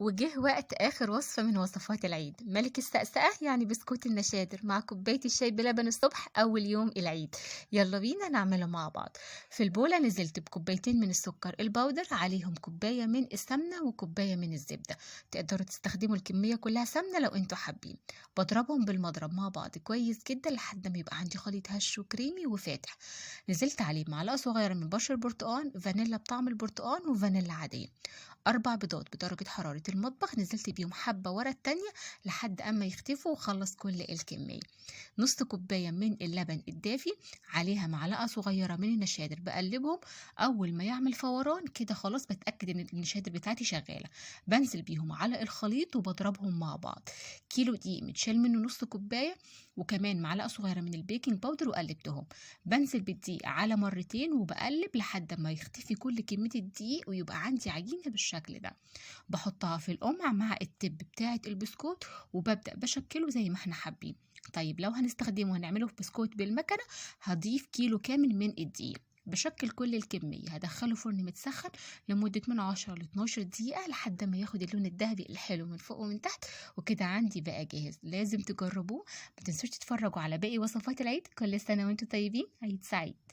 وجه وقت آخر وصفة من وصفات العيد، ملك السقسقة يعني بسكوت النشادر مع كوباية الشاي بلبن الصبح أول يوم العيد. يلا بينا نعمله مع بعض. في البولة نزلت بكوبايتين من السكر البودر، عليهم كوباية من السمنة وكوباية من الزبدة. تقدروا تستخدموا الكمية كلها سمنة لو انتوا حابين. بضربهم بالمضرب مع بعض كويس جدا لحد ما يبقى عندي خليط هش وكريمي وفاتح. نزلت عليه معلقة صغيرة من بشر برتقان، فانيلا بطعم البرتقان وفانيلا عادية. 4 بيضات بدرجة حرارة المطبخ نزلت بيهم حبة ورا التانية لحد أما يختفوا وخلص كل الكمية. نص كوباية من اللبن الدافي، عليها معلقة صغيرة من النشادر بقلبهم. أول ما يعمل فوران كده خلاص بتأكد إن النشادر بتاعتي شغالة. بنزل بيهم على الخليط وبضربهم مع بعض. كيلو دقيق متشال منه نص كوباية، وكمان معلقة صغيرة من البيكنج باودر وقلبتهم. بنزل بالدقيق على مرتين وبقلب لحد ما يختفي كل كمية الدقيق ويبقى عندي عجينة بالشكل ده. بحطها في القمع مع التب بتاعة البسكوت وببدأ بشكله زي ما احنا حابين. طيب لو هنستخدمه هنعمله في بسكوت بالمكنة، هضيف كيلو كامل من الدقيق. بشكل كل الكمية، هدخله فرن متسخن لمدة من 10 ل 12 دقيقة لحد ما ياخد اللون الذهبي الحلو من فوق ومن تحت. وكده عندي بقى جاهز، لازم تجربوه. ما تنسوش تتفرجوا على باقي وصفات العيد. كل سنة وانتم طيبين، عيد سعيد.